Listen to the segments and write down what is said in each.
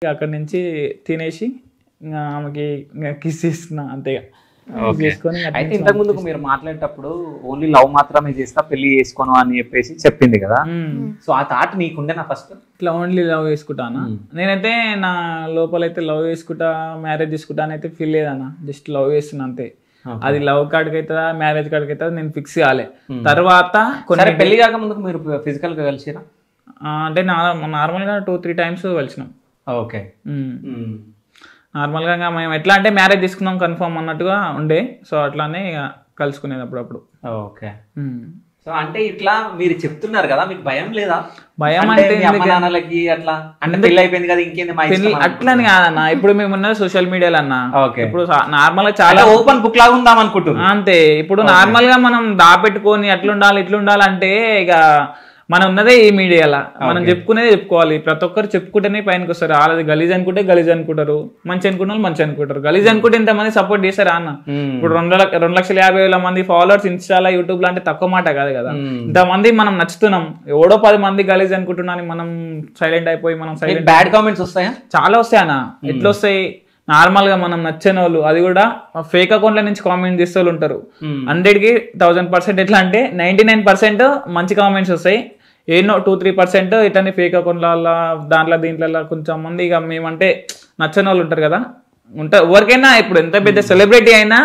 అక్కడి నుంచి తినేసి ఇంకా ఆమెకి కిస్ చేస్తున్నా అంతేగా. అయితే ఇంతకు ముందుకు మీరు మాట్లాడేటప్పుడు ఓన్లీ లవ్ మాత్రమే చేస్తా పెళ్లి చేసుకోను అని చెప్పేసి చెప్పింది కదా, సో ఆ థాట్ నీకుండే నా ఫస్ట్ ఇట్లా ఓన్లీ లవ్ చేసుకుంటానా? నేనైతే నా లోపలైతే లవ్ చేసుకుంటా మ్యారేజ్ చేసుకుంటా అని అయితే ఫీల్ లేదన్నా, జస్ట్ లవ్ చేస్తున్నా అంతే. అది లవ్ కాడికి అవుతుందా మ్యారేజ్ కాడికి అవుతుందా నేను ఫిక్స్ కాలే. తర్వాత కొన్ని పెళ్లి కాక ముందుకు మీరు ఫిజికల్ గా కలిసిరా అంటే నార్మల్గా 2-3 టైమ్స్ కలిసినాం. ఓకే, నార్మల్గా మేము ఎట్లా అంటే మ్యారేజ్ తీసుకున్నాం కన్ఫర్మ్ అన్నట్టుగా ఉండే, సో అట్లానే ఇక కలుసుకునేది అప్పుడప్పుడు. ఓకే, సో అంటే ఇట్లా మీరు చెప్తున్నారు కదా, మీకు భయం లేదా? భయం అంటే అమ్మ నాన్నలకి అట్లా అంటే పెళ్లి అయిపోయింది కదా ఇంకేంది అట్లని కాదన్నా. ఇప్పుడు మేము ఉన్నది సోషల్ మీడియాలో అన్నా, ఇప్పుడు నార్మల్ గా చాలా ఓపెన్ బుక్ లాగా ఉందాం అనుకుంటున్నాం అంతే. ఇప్పుడు నార్మల్ గా మనం దాపెట్టుకొని ఎట్లుండాలి ఇట్లుండాలి అంటే ఇక మనం ఉన్నదే ఈ మీడియాలో, మనం చెప్పుకునేది చెప్పుకోవాలి. ప్రతి ఒక్కరు చెప్పుకుంటేనే పైనకి వస్తారు. వాళ్ళది గలీజ్ అనుకుంటే గలీజ్ అనుకుంటారు, మంచి అనుకుంటే మంచి అనుకుంటారు. గలీజ్ అనుకుంటే ఇంతమంది సపోర్ట్ చేస్తారా అన్న? ఇప్పుడు 2,50,000 మంది ఫాలోవర్స్ ఇన్స్టాలో యూట్యూబ్ లో అంటే తక్కువ మాట కాదు కదా. ఇంతమంది మనం నచ్చుతున్నాం, ఎవడో 10 మంది గలీజ్ అనుకుంటున్నా మనం సైలెంట్ అయిపోయి మనం సైలెంట్. బ్యాడ్ కామెంట్స్ వస్తాయా? చాలా వస్తాయి అన్న. ఎట్లా వస్తాయి? నార్మల్ గా మనం నచ్చని వాళ్ళు, అది కూడా ఫేక్ అకౌంట్ల నుంచి కామెంట్ చేసే వాళ్ళు ఉంటారు. 100కి 1000% ఎట్లా అంటే 99% మంచి కామెంట్స్ వస్తాయి, ఏనో 2-3% ఇట్లానే ఫేక్ అకౌంట్ల దాంట్లో దీంట్లో కొంచెం మంది ఇక మేమంటే నచ్చని వాళ్ళు ఉంటారు కదా. ఎవరికైనా ఇప్పుడు ఎంత పెద్ద సెలబ్రిటీ అయినా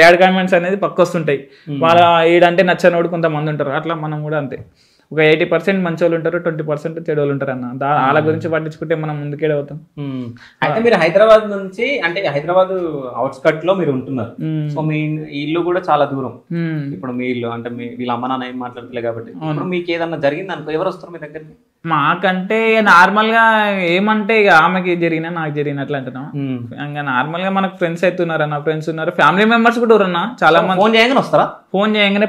బ్యాడ్ కామెంట్స్ అనేది పక్క వస్తుంటాయి. వాళ్ళ ఈడంటే నచ్చనోడు కొంతమంది ఉంటారు. అట్లా మనం కూడా అంతే, ఒక 80% మంచి వాళ్ళు ఉంటారు, 20% చెడు వాళ్ళు ఉంటారు అన్న. వాళ్ళ గురించి పట్టించుకుంటే మనం ముందుకేడే అవుతాం. అయితే మీరు హైదరాబాద్ నుంచి అంటే హైదరాబాద్ అవుట్స్కట్ లో మీరు ఉంటున్నారు, సో మీ ఇల్లు కూడా చాలా దూరం. ఇప్పుడు మీ ఇల్లు అంటే వీళ్ళ అమ్మ నాన్న ఏం మాట్లాడలే కాబట్టి ఇప్పుడు మీకు ఏదన్నా జరిగింది అనుకో, ఎవరు వస్తారు మీ దగ్గరికి? మాకంటే నార్మల్ గా ఏమంటే ఇక ఆమెకి జరిగినా నాకు జరిగినట్లు అంటున్నాం. ఇంకా నార్మల్ గా మనకు ఫ్రెండ్స్ అయితే ఉన్నారన్న, ఫ్రెండ్స్ ఉన్నారు, ఫ్యామిలీ మెంబర్స్ కూడా ఉన్నా. చాలా మంది ఫోన్ చేయగానే వస్తారా? ఫోన్ చేయగానే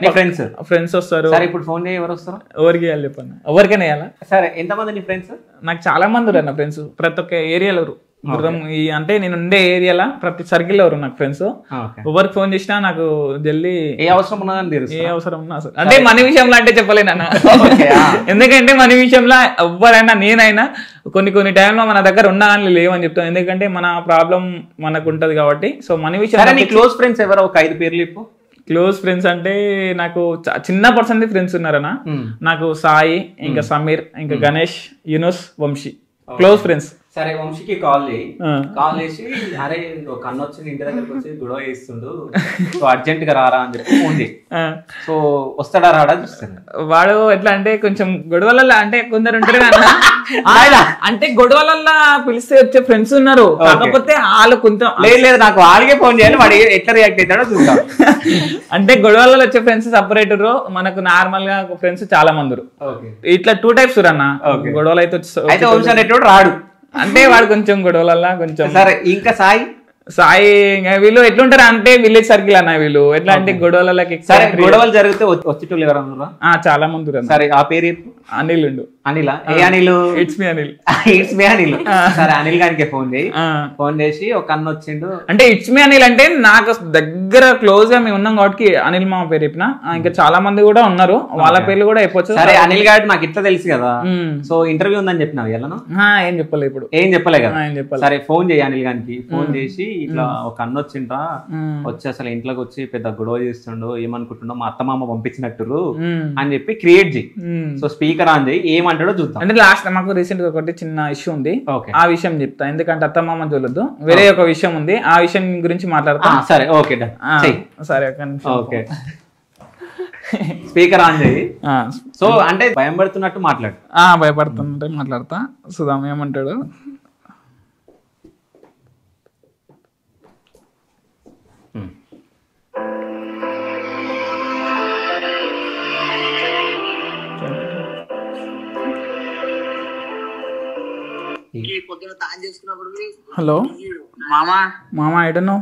ఫ్రెండ్స్ వస్తారు. ఇప్పుడు ఫోన్ చేయ ఎవరు వస్తారు? ఎవరికి వేయాలి చెప్పండి, ఎవరికైనా వేయాలా? సరే, ఎంతమంది నీ ఫ్రెండ్స్? నాకు చాలా మంది ఉన్నారు అన్న ఫ్రెండ్స్, ప్రతి ఒక్క ఏరియాలో. అంటే నేను ఉండే ఏరియాలో ప్రతి సర్కిల్ ఎవరు నాకు ఫ్రెండ్స్. ఎవరికి ఫోన్ చేసినా నాకు జల్దీ ఏ అవసరం ఉన్నదని ఏ అవసరం ఉన్నా అసలు అంటే మనీ విషయంలో అంటే చెప్పలేనన్న. ఎందుకంటే మనీ విషయంలో ఎవరైనా నేనైనా కొన్ని టైంలో మన దగ్గర ఉన్నా అని లేవని చెప్తాను. ఎందుకంటే మన ప్రాబ్లం మనకు ఉంటది కాబట్టి. సో మనీ విషయంలో క్లోజ్ ఫ్రెండ్స్ ఎవరో ఒక 5 పేర్లు చెప్పు. క్లోజ్ ఫ్రెండ్స్ అంటే నాకు చిన్న పర్సెంట్ ఫ్రెండ్స్ ఉన్నారనా. నాకు సాయి, ఇంకా సమీర్, ఇంకా గణేష్, యూనుస్, వంశీ క్లోజ్ ఫ్రెండ్స్. సరే, వంశీకి కాల్ చేసి అరే ఒక అన్న వచ్చింది ఇంటి దగ్గరకు వచ్చి గొడవ చేస్తుండు, సో అర్జెంట్ గా రారా అని చెప్పి ఫోన్ చేయి. సో వస్తాడా రాడా చూస్తాను. వాడు ఎట్లా అంటే కొంచెం గొడవల అంటే కొందరు ఉంటారు కదా అంటే గొడవలల్లా పిలిస్తే వచ్చే ఫ్రెండ్స్ ఉన్నారు, కాకపోతే వాళ్ళు కొంచెం లేదు నాకు వాళ్ళకే ఫోన్ చేయాలి, వాడు ఎట్లా రియాక్ట్ అవుతాడో చూద్దాం. అంటే గొడవలలో వచ్చే ఫ్రెండ్స్ సపరేట్, మనకు నార్మల్ గా ఫ్రెండ్స్ చాలా మంది. ఇట్లా 2 టైప్స్ అన్న గొడవలు అయితే వంశీ అనేటోడు రాడు అంటే వాడు కొంచెం గొడవలల్లా కొంచెం. సరే, ఇంకా సాయి వీళ్ళు ఎట్లుంటారు అంటే విలేజ్ సర్కిల్ అన్న. వీళ్ళు ఎట్లా అంటే గొడవలకి గొడవలు జరిగితే వచ్చేటోళ్ళు ఎవరన్నా చాలా మంది. సరే, ఆ పేరు అనిల్ ఉండు. అనిల్? ఏ Anil? It's me Anil. It's me Anil. సరే, అనిల్ గారికి ఫోన్ చేసి ఒక అన్న వచ్చిండు అంటే ఇట్స్ మీ అనిల్ అంటే నాకు దగ్గర క్లోజ్ గా మేము ఉన్నాం కాబట్టి అనిల్ మా పేరు చెప్పిన. ఇంకా చాలా మంది కూడా ఉన్నారు, వాళ్ళ పేర్లు కూడా అయిపోవచ్చు. సరే, అనిల్ గారు నాకు ఇట్లా తెలుసు కదా, సో ఇంటర్వ్యూ ఉందని చెప్పినావు ఎలానో? ఏం చెప్పలే, ఇప్పుడు ఏం చెప్పలే కదా. సరే, ఫోన్ చేయి అనిల్ గారికి. ఫోన్ చేసి ఇట్లా ఒక అన్న వచ్చిండ్రా, వచ్చి అసలు ఇంట్లోకి వచ్చి పెద్ద గొడవ చేస్తుండో ఏమనుకుంటుండో మా అత్తమామ పంపించినట్టు అని చెప్పి క్రియేట్ చేయి. సో స్పీకర్ ఆన్ చేయి, ఏమంటాడో చూద్దాం. అంటే లాస్ట్ మాకు రీసెంట్ గా ఒకటి చిన్న ఇష్యూ ఉంది, ఆ విషయం చెప్తా. ఎందుకంటే అత్తమామ చూడొద్దు, వేరే ఒక విషయం ఉంది, ఆ విషయం గురించి మాట్లాడతా. సరే, ఓకే సరే, ఓకే. స్పీకర్ ఆన్ చేయి. సో అంటే భయం పడుతున్నట్టు మాట్లాడు. భయపడుతున్నట్టు మాట్లాడతా. సుధామ్ ఏమంటాడు? హలో మామా, ఎటన్నావు?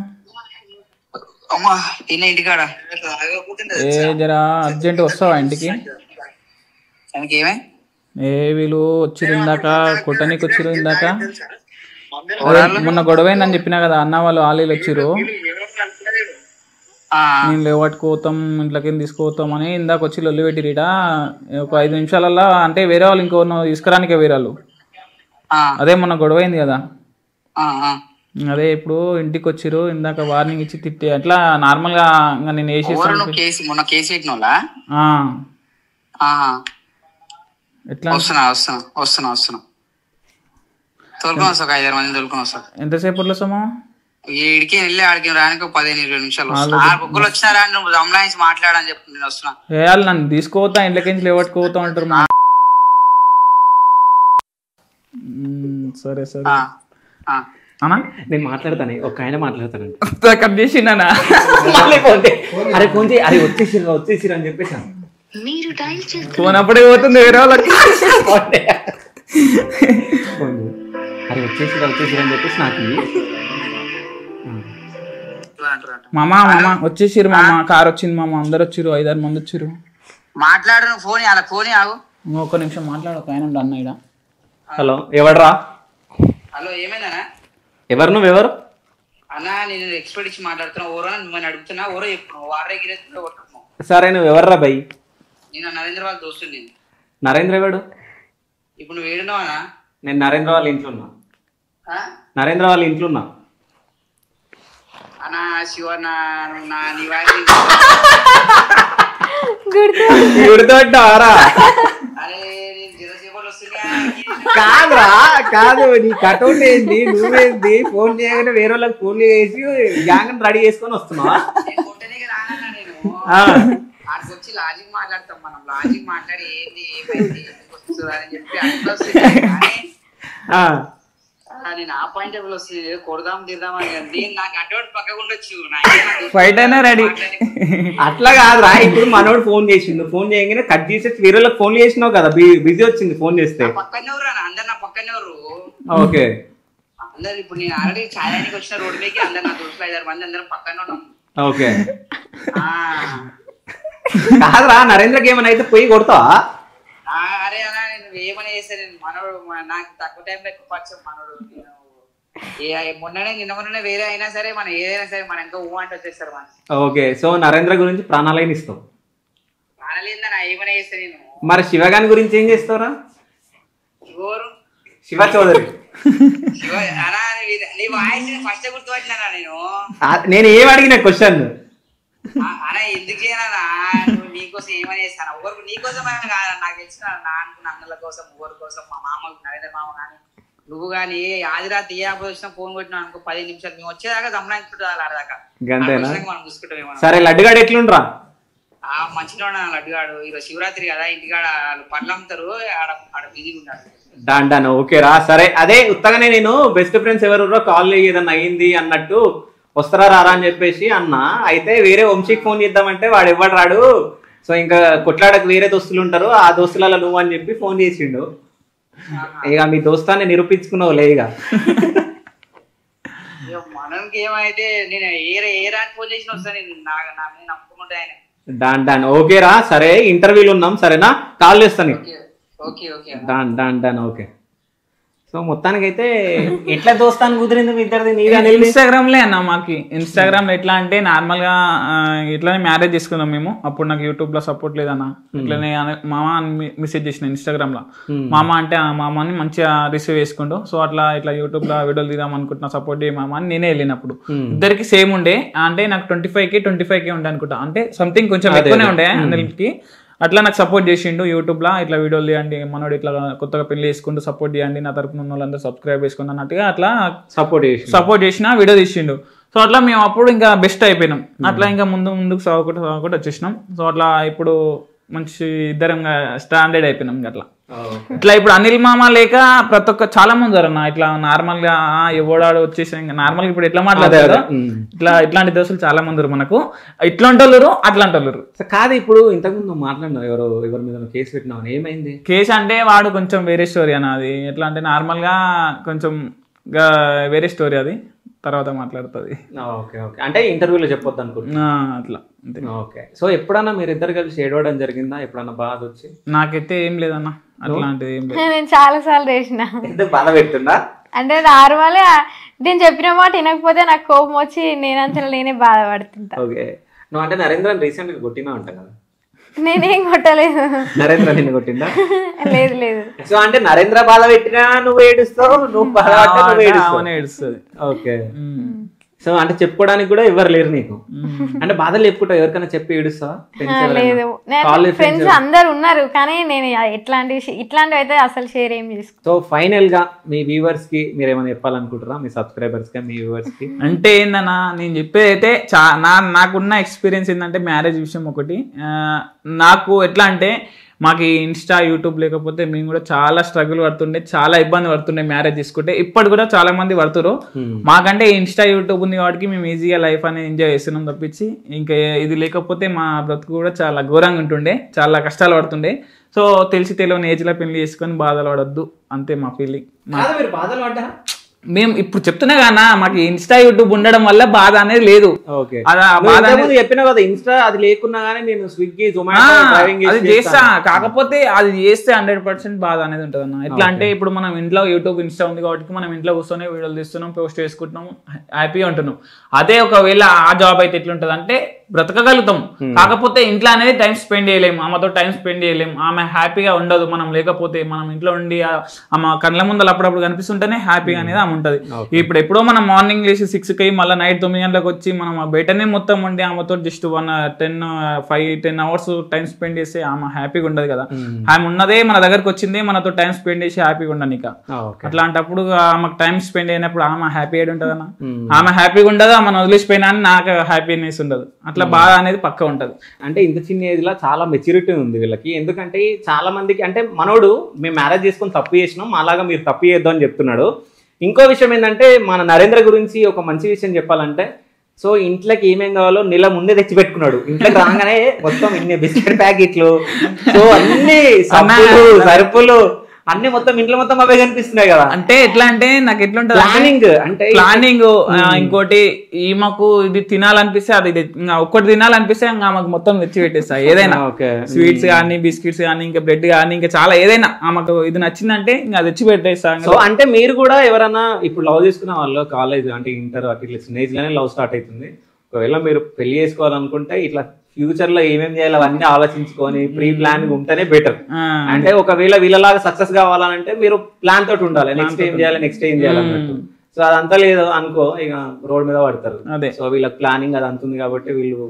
జరా అర్జెంట్ వస్తావా ఇంటికి? వీళ్ళు వచ్చిరు ఇందాక, కొట్టనికి వచ్చిరు ఇందాక. మొన్న గొడవ అయిందని చెప్పినా కదా అన్న వాళ్ళు వచ్చిరు. నేను లేవట్టుకోతాం ఇంట్లోకి తీసుకుపోతాం అని ఇందాక వచ్చి లొల్లి పెట్టిరీడా. ఒక 5 నిమిషాలల్లా అంటే వేరే వాళ్ళు ఇంకో తీసుకురానికే వేరే వాళ్ళు అదే మొన్న గొడవ అయింది కదా, అదే ఇప్పుడు ఇంటికి వచ్చిరు, ఇందాక వార్నింగ్ ఇచ్చి తిట్టి అట్లా నార్మల్ గా నేను మొన్న కేసు పెట్టినోళ్ళా? ఎట్లా వస్తున్నా తోలుకొని వస్తా, 5-6 మంది తోలుకొని వస్తా. ఎంతసేపట్లో సమా? ఇడికి వెళ్ళి ఆడికి రానికి 15-20 నిమిషాలు వస్తున్నా. బుక్కులు వచ్చినారా నువ్వు అమ్లాయించి మాట్లాడని చెప్పి నేను వస్తున్నా. వేయాలి, నన్ను తీసుకోవద్దా ఇంట్లోకి లేవట్టుకోవతా అంటారు. సరే సరే అన్నా నేను మాట్లాడతాను, ఒక ఆయన మాట్లాడతానండి. కట్ చేసిండా? అరే ఫోన్ చేయి, అది వచ్చేసిరు అని చెప్పేసాను. ఫోన్ అప్పుడే పోతుంది వేరే వాళ్ళకి. అరే వచ్చేసిరు అని చెప్పేసి నాకు మామ వచ్చేసిరు మామ, కార్ వచ్చింది మామ, అందరు వచ్చిరు, 5-6 మంది వచ్చిరు. మాట్లాడు ఫోన్ అలా ఫోన్ ఆగు, ఒక్క నిమిషం మాట్లాడు. ఒక ఆయన అన్న ఇడ. హలో ఎవడరా? హలో ఏమైందన్నా? ఎవరు నువ్వెవరు అన్నా? నేను ఎక్స్పర్ట్ ఇచ్చి మాట్లాడుతున్నా. ఓరో మిమ్మల్ని అడుగుతున్నా, ఓరో చెప్తున్నావు. వారే గిరేసుకుంటే కొట్టుకున్నావు. సరే నువ్వు ఎవర్రా బై? నేను నరేంద్ర వాళ్ళ దోస్తులు. నేను నరేంద్ర ఎవడు? ఇప్పుడు నువ్వు ఏడున్నావా? నేను నరేంద్ర వాళ్ళ ఇంట్లో ఉన్నా. నరేంద్ర వాళ్ళ ఇంట్లో ఉన్నా అన్నా. శివ నీ వాయిస్ గుర్తుంటారా? అరే నేను జరసేపటి వస్తున్నా. కాదురా, కాదు, నీ కటౌట్ ఏంది, నువ్వేంది, ఫోన్ చేయగానే వేరే వాళ్ళకి ఫోన్ చేసి గ్యాంగ్ రెడీ చేసుకొని వస్తున్నావా? ఆడికి వచ్చి లాజిక్ మాట్లాడతాం మనం. లాజిక్ మాట్లాడి ఏంది ఏమైంది వస్తుంది అని చెప్పి అట్లా వస్తుంది. నేను ఆ పాయింట్ ఆఫ్ వస్తుంది, కొడదాం తిద్దాం అని. నేను నాకు అటువంటి పక్కకు ఉండొచ్చు, ఫైట్ అయినా రెడీ. అట్లా కాదురా, ఇప్పుడు మనోడు ఫోన్ చేసిండు, ఫోన్ చేయగానే కట్ చేసేసి వేరే వాళ్ళకి ఫోన్ చేసినావు కదా, బిజీ వచ్చింది ఫోన్ చేస్తే. పక్కనే ఎవరు అందరు నా పక్కనే ఎవరు? ఓకే అందరు ఇప్పుడు నేను ఆల్రెడీ ఛాయానికి వచ్చిన రోడ్డు మీదకి అందరు నా దోస్తులు 5-6 మంది అందరం పక్కనే ఉన్నాం. ఓకే కాదురా, నరేంద్రకి ఏమైనా అయితే పోయి కొడతావా? అరే అన్నా నేను ఏమని చేస్తాను, నేను మనోడు నాకు తక్కువ టైంలో ఎక్కువ పరిచయం మనోడు. మొన్ననే వేరే అయినా సరే మనం ఏదైనా సరే మనం ఇంకా ఊ అంటే వచ్చేస్తారు మన. ఓకే, సో నరేంద్ర గురించి ప్రాణాలైన ఇస్తావు? ప్రాణాలేందన్నా ఏమైనా చేస్తా నేను. మరి శివగాని గురించి ఏం చేస్తావురా? ఎవరు? శివ చౌదరి. అన్నా నీ వాయిస్ ఫస్ట్ గుర్తుపట్టినా నేను. నేను ఏం అడిగిన క్వశ్చన్ అన్నా ఎందుకు చేయనా? నీకోసం ఏమని చేస్తాను, ఎవరు నీకోసం కాదు, నాకు తెలిసిన నాన్న అన్నల కోసం, ఊరి కోసం, మా మామకు నరేంద్ర మామ కానీ నువ్వు కానీ ఆది రాత్రి ఏ ఆపద వచ్చినా ఫోన్ కొట్టినా అనుకో 10 నిమిషాలు మేము వచ్చేదాకా సంబరాయించుకుంటారు. ఆడదాకా మనం చూసుకుంటాం. సరే లడ్డుగాడు ఎట్లుండ్రా? మంచిగా ఉన్నా లడ్డుగాడు. ఈరోజు శివరాత్రి కదా, ఇంటికాడ పండ్లు అమ్ముతారు, ఆడ బిజీగా ఉన్నాడు. డాన్ ఓకే రా. సరే అదే ఉత్తగానే నేను బెస్ట్ ఫ్రెండ్స్ ఎవరు కాల్ ఏదన్నా అయింది అన్నట్టు వస్తారా రారా అని చెప్పేసి అన్నా. అయితే వేరే వంశీకి ఫోన్ చేద్దామంటే వాడు ఎవడు రాడు, సో ఇంకా కొట్లాడకు వేరే దోస్తులు ఉంటారు, ఆ దోస్తులలో నువ్వు అని చెప్పి ఫోన్ చేసిండు. ఇక మీ దోస్తాన్ని నిరూపించుకున్నావు లేగా. మనకి ఏమైతే నేను ఏ రాని ఫోన్ చేసిన వస్తాను, నేను నమ్ముకుంటే ఆయన. డాన్ ఓకే రా. సరే ఇంటర్వ్యూలు ఉన్నాం, సరేనా? కాల్ చేస్తాను. Don okay. సో మొత్తానికి అయితే ఎట్లా దోస్తాను కుదిరింది మీ ఇద్దరిది? ఇన్స్టాగ్రామ్ లే అన్న. మాకి ఇన్స్టాగ్రామ్ లో ఎట్లా అంటే నార్మల్ గా ఇట్లానే మ్యారేజ్ చేసుకున్నాం మేము. అప్పుడు నాకు యూట్యూబ్ లో సపోర్ట్ లేదన్న. ఇట్లానే మామ అని మెసేజ్ చేసిన ఇన్స్టాగ్రామ్ లో. మామ అంటే ఆ మామని మంచిగా రిసీవ్ చేసుకుంటూ, సో అట్లా ఇట్లా యూట్యూబ్ లో వీడియోలు తీద్దాం అనుకుంటున్నా, సపోర్ట్ చేయ మామ అని నేనే వెళ్ళినప్పుడు. ఇద్దరికి సేమ్ ఉండే, అంటే నాకు 25K ఉండే అనుకుంటా, అంటే సంథింగ్ కొంచెం ఎక్కువనే ఉండే అందరికి. అట్లా నాకు సపోర్ట్ చేసిండు యూట్యూబ్ లో. ఇట్లా వీడియోలు తీయండి, మనోడు ఇట్లా కొత్తగా పెళ్లి చేసుకుంటూ సపోర్ట్ చేయండి, నా తరపున ఉన్న వాళ్ళందరూ సబ్స్క్రైబ్ చేసుకుని అన్నట్టుగా అట్లా సపోర్ట్ చేసిన వీడియో తీసిండు. సో అట్లా మేము అప్పుడు ఇంకా బెస్ట్ అయిపోయినాం. అట్లా ఇంకా ముందుకు సాగుకుంటూ వచ్చేసినాం. సో అట్లా ఇప్పుడు మంచి ఇద్దరం స్టాండర్డ్ అయిపోయినాం. అట్లా ఇట్లా ఇప్పుడు అనిల్ మామ లేక ప్రతి ఒక్క చాలా మంది అన్న ఇట్లా నార్మల్ గా ఎవడాడు వచ్చేసి నార్మల్ గా ఇప్పుడు ఎట్లా మాట్లాడతారు, ఇట్లాంటి దోస్తులు చాలా మంది మనకు. ఇట్లాంటి వాళ్ళు అట్లాంటి వాళ్ళు కాదు. ఇప్పుడు ఇంతకుముందు మాట్లాడినావు ఎవరి మీద కేసు పెట్టినావు, ఏమైంది కేసు? అంటే వాడు కొంచెం వేరే స్టోరీ అన్న. అది ఎట్లా అంటే నార్మల్ గా కొంచెం వేరే స్టోరీ, అది తర్వాత మాట్లాడుతుంది. ఓకే ఓకే, అంటే ఇంటర్వ్యూలో చెప్పొద్దు అనుకుంటున్నా అట్లా. ఓకే, సో ఎప్పుడన్నా మీరు ఇద్దరు కలిసి ఏడవడం జరిగిందా? ఎప్పుడన్నా బాధ వచ్చి? నాకైతే ఏం లేదన్నా అట్లాంటిది ఏం లేదు. నేను చాలా సార్లు చేసిన. బాధ పెడుతున్నా అంటే నార్మల్ నేను చెప్పిన మాట వినకపోతే నాకు కోపం వచ్చి నేనంతలో నేనే బాధపడుతుంటా. ఓకే, నువ్వు అంటే నరేంద్రని రీసెంట్ గా కొట్టినా ఉంటా కదా? నేనేం కొట్టలేదు. నరేంద్ర నిన్ను కొట్టిందా? లేదు లేదు. సో అంటే నరేంద్ర బాధ పెట్టినా నువ్వు ఏడుస్తావు, నువ్వు బాధ పడ్డా నువ్వు ఏడుస్తుంది. ఓకే. సో అంటే చెప్పుకోవడానికి కూడా ఎవరు లేరు నీకు, అంటే బాధలు చెప్పుకుంటావు ఎవరికైనా చెప్పి ఏడుస్తావా? లేదు, ఫ్రెండ్స్ అందరు ఉన్నారు కానీ నేను ఇట్లాంటివి అయితే అసలు షేర్ ఏం చేసుకో. సో ఫైనల్ గా మీ వ్యూవర్స్ కి మీరు ఏమైనా చెప్పాలనుకుంటారా, మీ సబ్స్క్రైబర్స్ కి, మీ వ్యూవర్స్ కి? అంటే ఏందన్నా నేను చెప్పేది అయితే నాకున్న ఎక్స్పీరియన్స్ ఏంటంటే మ్యారేజ్ విషయం ఒకటి. నాకు ఎట్లా అంటే మాకు ఇన్స్టా యూట్యూబ్ లేకపోతే మేము కూడా చాలా స్ట్రగుల్ పడుతుండే, చాలా ఇబ్బంది పడుతుండే మ్యారేజ్ చేసుకుంటే. ఇప్పటి కూడా చాలా మంది పడుతురు. మాకంటే ఇన్స్టా యూట్యూబ్ ఉంది కాబట్టి మేము ఈజీగా లైఫ్ అనేది ఎంజాయ్ చేస్తున్నాం తప్పించి ఇంకా ఇది లేకపోతే మా బ్రతుకు కూడా చాలా ఘోరంగా ఉంటుండే, చాలా కష్టాలు పడుతుండే. సో తెలిసి తెలియని ఏజ్లో పెళ్లి చేసుకొని బాధలు పడొద్దు, అంతే మా ఫీలింగ్. బాధలు పడ్డా మేము ఇప్పుడు చెప్తున్నా కదా మాకు ఇన్స్టా యూట్యూబ్ ఉండడం వల్ల బాధ అనేది లేదు. చెప్పినా కదా ఇన్స్టా అది లేకున్నా గానీ నేను స్విగ్గీ జొమాటో అది చేస్తా, కాకపోతే అది చేస్తే 100% బాధ అనేది ఉంటుంది అన్న. ఎట్లా అంటే ఇప్పుడు మనం ఇంట్లో యూట్యూబ్ ఇన్స్టా ఉంది కాబట్టి మనం ఇంట్లో కూర్చొని వీడియోలు తీస్తున్నాం, పోస్ట్ చేసుకుంటున్నాం, హ్యాపీగా ఉంటున్నాం. అదే ఒకవేళ ఆ జాబ్ అయితే ఎట్లుంటది అంటే బ్రతకగలుగుతాం, కాకపోతే ఇంట్లో అనేది టైం స్పెండ్ చేయలేము, ఆమెతో టైం స్పెండ్ చేయలేము, ఆమె హ్యాపీగా ఉండదు మనం లేకపోతే. మనం ఇంట్లో ఉండి ఆమె కళ్ళ ముందర అప్పుడప్పుడు కనిపిస్తుంటేనే హ్యాపీగా అనేది ఆమె ఉంటది. ఇప్పుడు ఎప్పుడో మనం మార్నింగ్ లేచి 6కి మళ్ళీ నైట్ 9 గంటలకు వచ్చి మనం బయటనే మొత్తం ఉండి ఆమెతో జస్ట్ 10 అవర్స్ టైం స్పెండ్ చేస్తే ఆమె హ్యాపీగా ఉండదు కదా. ఆమె ఉన్నదే మన దగ్గరకు వచ్చింది మనతో టైం స్పెండ్ చేసి హ్యాపీగా ఉండదు. ఇక అట్లాంటప్పుడు ఆమెకు టైం స్పెండ్ అయినప్పుడు ఆమె హ్యాపీ అయి ఉంటది అన్న. ఆమె హ్యాపీగా ఉండదు, ఆమెను వదిలేసిపోయినా అని నాకు హ్యాపీనెస్ ఉండదు. అట్లా బాధ అనేది పక్క ఉంటది. అంటే ఇంత చిన్న ఏజ్ లో చాలా మెచ్యూరిటీ ఉంది వీళ్ళకి. ఎందుకంటే చాలా మందికి అంటే మనోడు మేము మ్యారేజ్ చేసుకుని తప్పు చేసినాం, అలాగా మీరు తప్పు చేద్దాం అని చెప్తున్నాడు. ఇంకో విషయం ఏంటంటే మన నరేంద్ర గురించి ఒక మంచి విషయం చెప్పాలంటే, సో ఇంట్లోకి ఏమేం కావాలో నెల ముందే తెచ్చి పెట్టుకున్నాడు. ఇంట్లోకి రాగానే మొత్తం ఇన్ని బిస్కెట్ ప్యాకెట్లు, సో అన్ని సరుపులు అన్ని మొత్తం ఇంట్లో మొత్తం అవే కనిపిస్తున్నాయి కదా. అంటే ఎట్లా అంటే నాకు ఎట్లుంటది ప్లానింగ్. ఇంకోటి ఈమెకు ఇది తినాలనిపిస్తే అది ఒక్కటి తినాలనిపిస్తే ఇంకా ఆమెకు మొత్తం తెచ్చి పెట్టేస్తా. ఏదైనా స్వీట్స్ కానీ బిస్కెట్స్ కానీ ఇంకా బ్రెడ్ కానీ ఇంకా చాలా ఏదైనా ఆమెకు ఇది నచ్చిందంటే ఇంకా తెచ్చి పెట్టేస్తా. సో అంటే మీరు కూడా ఎవరైనా ఇప్పుడు లవ్ చేసుకున్న వాళ్ళు కాలేజ్ అంటే ఇంటర్ అట్లా చిన్న ఏజ్ లోనే లవ్ స్టార్ట్ అవుతుంది. ఒకవేళ మీరు పెళ్లి చేసుకోవాలనుకుంటే ఇట్లా ఫ్యూచర్ లో ఏమేమి చేయాలి అవన్నీ ఆలోచించుకొని ప్రీ ప్లాన్ ఉంటేనే బెటర్. అంటే ఒకవేళ వీళ్ళలాగా సక్సెస్ కావాలంటే మీరు ప్లాన్ తోటి ఉండాలి, నెక్స్ట్ ఏం చేయాలి అన్నట్టు. సో అదంతా లేదు అనుకో ఇక రోడ్ మీద పడతారు. సో వీళ్ళకి ప్లానింగ్ అది అంతుంది కాబట్టి వీళ్ళు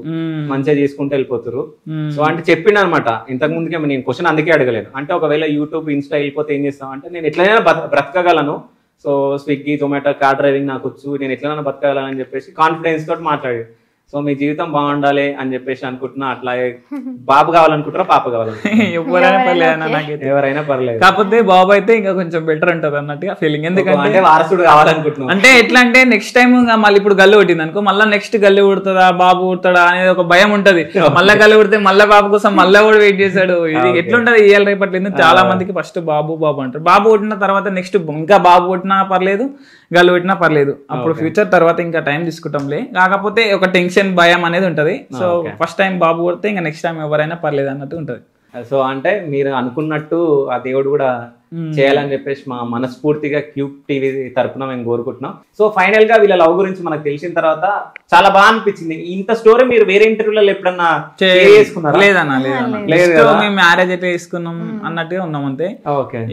మంచిగా చేసుకుంటూ వెళ్ళిపోతారు. సో అంటే చెప్పిండు అనమాట ఇంతకు ముందుకే నేను క్వశ్చన్ అందుకే అడగలేదు. అంటే ఒకవేళ యూట్యూబ్ ఇన్స్టా వెళ్ళిపోతే ఏం చేస్తాం అంటే నేను ఎట్లయినా బ్రతకగలను, so Swiggy Zomato car driving నాకు వచ్చు, నేను ఎట్లైనా బతకగలను చెప్పేసి కాన్ఫిడెన్స్ తోటి మాట్లాడి. సో మీ జీవితం బాగుండాలి అని చెప్పేసి అనుకుంటున్నా. అట్లాగే బాబు కావాలనుకుంటారా పాప కావాలనుకుంటారా? ఎవరైనా పర్లేదు, కాకపోతే బాబు అయితే ఇంకా కొంచెం బెటర్ ఉంటది అన్నట్టుగా ఫీలింగ్. ఎందుకంటే వారసుడు కావాలనుకుంటున్నాం. అంటే ఎట్లా అంటే నెక్స్ట్ టైం మళ్ళీ ఇప్పుడు గల్లు కొట్టింది అనుకో, మళ్ళీ నెక్స్ట్ గల్లు కొడుతుందా బాబు కొడతాడా అనేది ఒక భయం ఉంటది. మళ్ళీ గల్లు కొడితే మళ్ళీ బాబు కోసం మళ్ళీ కూడా వెయిట్ చేశాడు. ఇది ఎట్లుంటది ఇవాళ రేపట్లో. ఎందుకు చాలా మందికి ఫస్ట్ బాబు అంటారు. బాబు కొట్టిన తర్వాత నెక్స్ట్ ఇంకా బాబు కొట్టినా పర్లేదు, గల్లు పెట్టినా పర్లేదు. అప్పుడు ఫ్యూచర్ తర్వాత ఇంకా టైం తీసుకుంటాంలే. కాకపోతే ఒక టెన్షన్ భయం అనేది ఉంటది. సో ఫస్ట్ టైం బాబు కొడితే ఇంకా నెక్స్ట్ టైం ఎవరైనా పర్లేదు అన్నట్టు ఉంటది. సో అంటే మీరు అనుకున్నట్టు ఆ దేవుడు కూడా చేయాలని చెప్పేసి మా మనస్ఫూర్తిగా క్యూబ్ టీవీ తరపున మేము కోరుకుంటున్నాం. సో ఫైనల్ గా వీళ్ళ లవ్ గురించి మనకు తెలిసిన తర్వాత చాలా బాగా అనిపించింది. ఇంత స్టోరీ మీరు వేరే ఇంటర్వ్యూలలో ఎప్పుడన్నా చేసుకున్నారా? లేదన్నా, మ్యారేజ్ అయితే చేసుకున్నాం అన్నట్టుగా ఉన్నాం అంతే.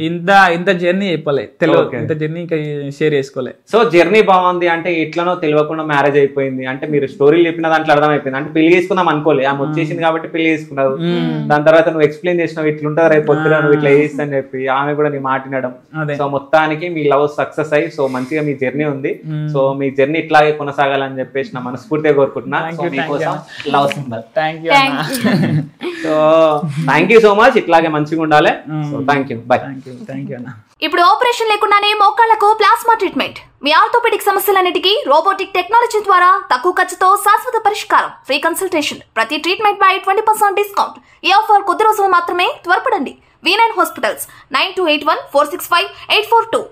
ఇంత జర్నీ చెప్పలే, తెలియదు ఇంత జర్నీ ఇంకా షేర్ చేసుకోలే. సో జర్నీ బాగుంది అంటే ఎట్లనో తెలియకుండా మ్యారేజ్ అయిపోయింది అంటే మీరు స్టోరీలు చెప్పిన దాంట్లో అర్థమైపోయింది. అంటే పెళ్లి చేసుకుందాం అనుకోలే, ఆమె వచ్చేసింది కాబట్టి పెళ్లి చేసుకున్నావు. దాని తర్వాత నువ్వు ఎక్స్ప్లెయిన్ చేసినావు ఇట్లుంటావు రేపు పొద్దున నువ్వు ఇట్లా చేస్తా అని చెప్పి ఆమె కూడా నీ మాట్లాడడం. సో మొత్తానికి మీ లవ్ సక్సెస్ అయ్యి సో మంచిగా మీ జర్నీ ఉంది. సో మీ జర్నీ ఇట్లాగే కొనసాగాలని చెప్పేసి నా మనస్ఫూర్తిగా కోరుకుంటున్నా. Love symbol. So thank you so much, ఇట్లాగే మంచిగా ఉండాలి. So thank you, by. ఇప్పుడు ఆపరేషన్ లేకుండానే మోకాళ్లకు ప్లాస్మా ట్రీట్మెంట్. మీ ఆర్థోపెడిక్ సమస్యలన్నిటికీ రోబోటిక్ టెక్నాలజీ ద్వారా తక్కువ ఖర్చుతో శాశ్వత పరిష్కారం. ఫ్రీ కన్సల్టేషన్, ప్రతి ట్రీట్మెంట్ పై 20% డిస్కౌంట్. ఈ ఆఫర్ కొద్ది రోజులు మాత్రమే, త్వరపడండి. V9 hospitals 9281465842.